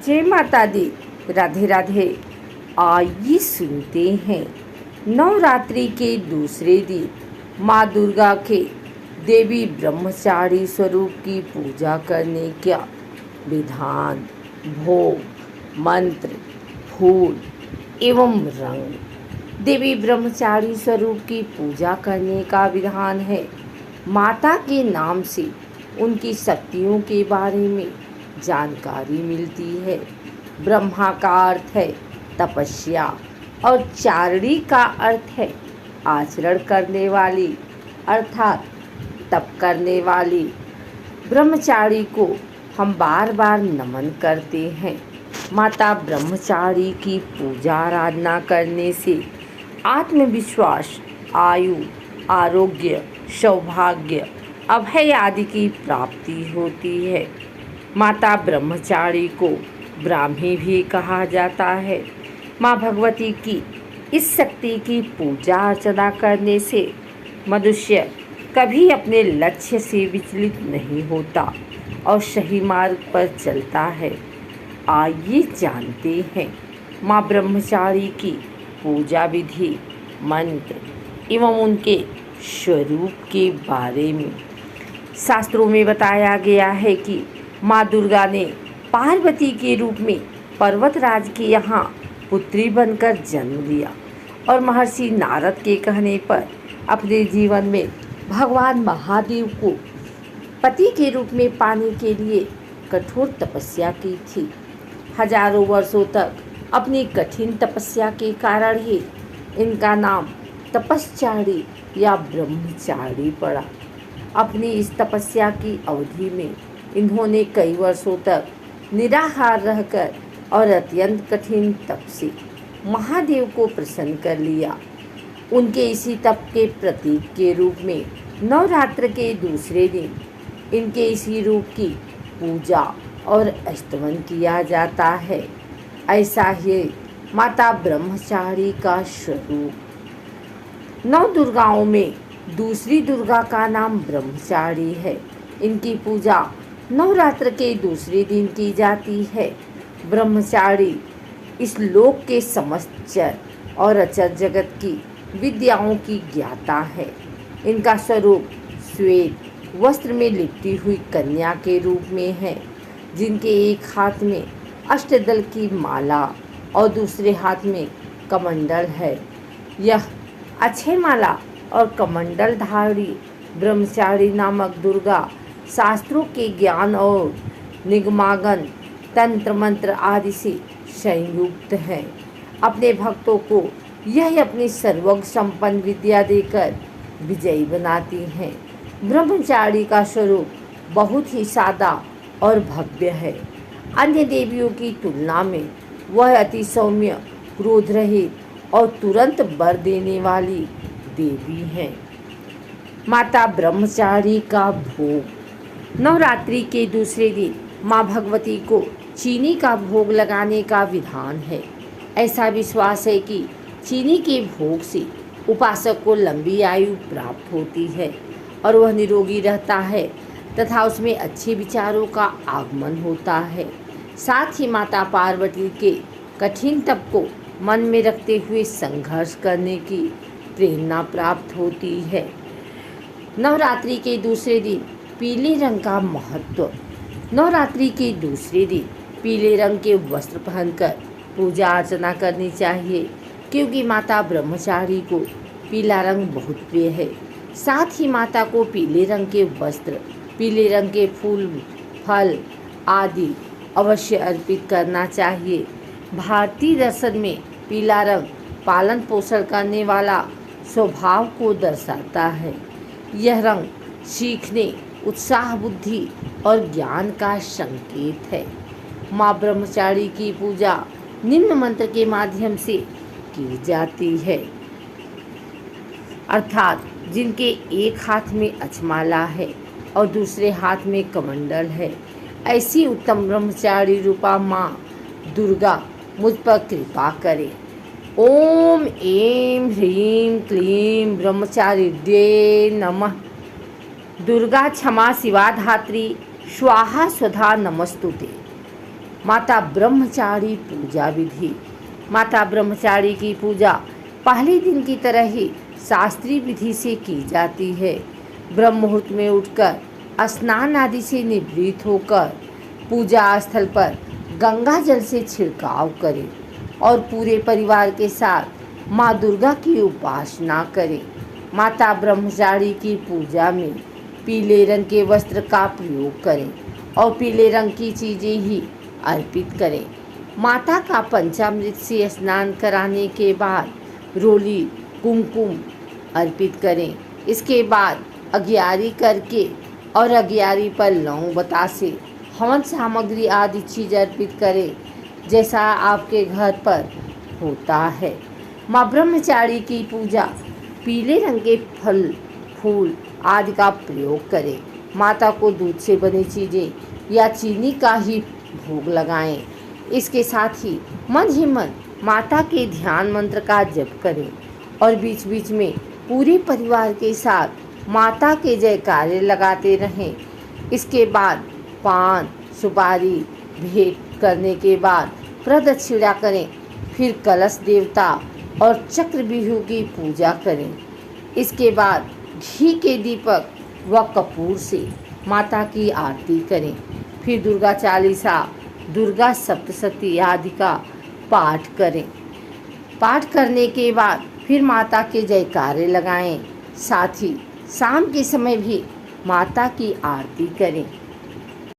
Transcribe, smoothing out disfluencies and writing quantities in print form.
जय माता दी। राधे राधे। आइए सुनते हैं नवरात्रि के दूसरे दिन माँ दुर्गा के देवी ब्रह्मचारी स्वरूप की पूजा करने का विधान, भोग, मंत्र, फूल एवं रंग। देवी ब्रह्मचारी स्वरूप की पूजा करने का विधान है। माता के नाम से उनकी शक्तियों के बारे में जानकारी मिलती है। ब्रह्मा का अर्थ है तपस्या और चारणी का अर्थ है आचरण करने वाली, अर्थात तप करने वाली। ब्रह्मचारी को हम बार बार नमन करते हैं। माता ब्रह्मचारी की पूजा आराधना करने से आत्मविश्वास, आयु, आरोग्य, सौभाग्य, अभय आदि की प्राप्ति होती है। माता ब्रह्मचारी को ब्राह्मी भी कहा जाता है। माँ भगवती की इस शक्ति की पूजा अर्चना करने से मनुष्य कभी अपने लक्ष्य से विचलित नहीं होता और सही मार्ग पर चलता है। आइए जानते हैं माँ ब्रह्मचारी की पूजा विधि, मंत्र एवं उनके स्वरूप के बारे में। शास्त्रों में बताया गया है कि माँ दुर्गा ने पार्वती के रूप में पर्वतराज के यहाँ पुत्री बनकर जन्म लिया और महर्षि नारद के कहने पर अपने जीवन में भगवान महादेव को पति के रूप में पाने के लिए कठोर तपस्या की थी। हजारों वर्षों तक अपनी कठिन तपस्या के कारण ही इनका नाम तपस्चारी या ब्रह्मचारी पड़ा। अपनी इस तपस्या की अवधि में इन्होंने कई वर्षों तक निराहार रहकर और अत्यंत कठिन तप से महादेव को प्रसन्न कर लिया। उनके इसी तप के प्रतीक के रूप में नवरात्र के दूसरे दिन इनके इसी रूप की पूजा और स्तवन किया जाता है। ऐसा ही माता ब्रह्मचारी का स्वरूप। नौ दुर्गाओं में दूसरी दुर्गा का नाम ब्रह्मचारी है। इनकी पूजा नवरात्र के दूसरे दिन की जाती है। ब्रह्मचारी इस लोक के समस्त चर और अचर जगत की विद्याओं की ज्ञाता है। इनका स्वरूप श्वेत वस्त्र में लिपटी हुई कन्या के रूप में है, जिनके एक हाथ में अष्टदल की माला और दूसरे हाथ में कमंडल है। यह अक्षय माला और कमंडल धारी ब्रह्मचारी नामक दुर्गा शास्त्रों के ज्ञान और निगमागन, तंत्र मंत्र आदि से संयुक्त हैं। अपने भक्तों को यह अपनी सर्वज्ञ संपन्न विद्या देकर विजयी बनाती हैं। ब्रह्मचारी का स्वरूप बहुत ही सादा और भव्य है। अन्य देवियों की तुलना में वह अति सौम्य, क्रोध रहित और तुरंत वर देने वाली देवी हैं। माता ब्रह्मचारी का भोग। नवरात्रि के दूसरे दिन माँ भगवती को चीनी का भोग लगाने का विधान है। ऐसा विश्वास है कि चीनी के भोग से उपासक को लंबी आयु प्राप्त होती है और वह निरोगी रहता है तथा उसमें अच्छे विचारों का आगमन होता है। साथ ही माता पार्वती के कठिन तप को मन में रखते हुए संघर्ष करने की प्रेरणा प्राप्त होती है। नवरात्रि के दूसरे दिन पीले रंग का महत्व। नवरात्रि के दूसरे दिन पीले रंग के वस्त्र पहनकर पूजा अर्चना करनी चाहिए, क्योंकि माता ब्रह्मचारी को पीला रंग बहुत प्रिय है। साथ ही माता को पीले रंग के वस्त्र, पीले रंग के फूल, फल आदि अवश्य अर्पित करना चाहिए। भारतीय दर्शन में पीला रंग पालन पोषण करने वाला स्वभाव को दर्शाता है। यह रंग सीखने, उत्साह, बुद्धि और ज्ञान का संकेत है। माँ ब्रह्मचारी की पूजा निम्न मंत्र के माध्यम से की जाती है, अर्थात जिनके एक हाथ में अक्षमाला है और दूसरे हाथ में कमंडल है। ऐसी उत्तम ब्रह्मचारी रूपा माँ दुर्गा मुझ पर कृपा करे। ओम ऐं ह्रीं क्लीं ब्रह्मचारिण्यै नमः। दुर्गा क्षमा शिवा धात्री स्वाहा स्वधा नमस्तुते। माता ब्रह्मचारी पूजा विधि। माता ब्रह्मचारी की पूजा पहले दिन की तरह ही शास्त्रीय विधि से की जाती है। ब्रह्म मुहूर्त में उठकर स्नान आदि से निवृत्त होकर पूजा स्थल पर गंगा जल से छिड़काव करें और पूरे परिवार के साथ माँ दुर्गा की उपासना करें। माता ब्रह्मचारी की पूजा में पीले रंग के वस्त्र का प्रयोग करें और पीले रंग की चीज़ें ही अर्पित करें। माता का पंचामृत से स्नान कराने के बाद रोली कुमकुम अर्पित करें। इसके बाद अग्यारी करके और अग्यारी पर लौंग बतासे हवन सामग्री आदि चीज़ अर्पित करें, जैसा आपके घर पर होता है। माँ ब्रह्मचारी की पूजा पीले रंग के फल फूल आदि का प्रयोग करें। माता को दूध से बनी चीज़ें या चीनी का ही भोग लगाएं। इसके साथ ही मन माता के ध्यान मंत्र का जप करें और बीच बीच में पूरे परिवार के साथ माता के जयकारे लगाते रहें। इसके बाद पान सुपारी भेंट करने के बाद प्रदक्षिणा करें। फिर कलश देवता और चक्रव्यूह की पूजा करें। इसके बाद घी के दीपक व कपूर से माता की आरती करें। फिर दुर्गा चालीसा दुर्गा सप्तशती आदि का पाठ करें। पाठ करने के बाद फिर माता के जयकारे लगाएं। साथ ही शाम के समय भी माता की आरती करें।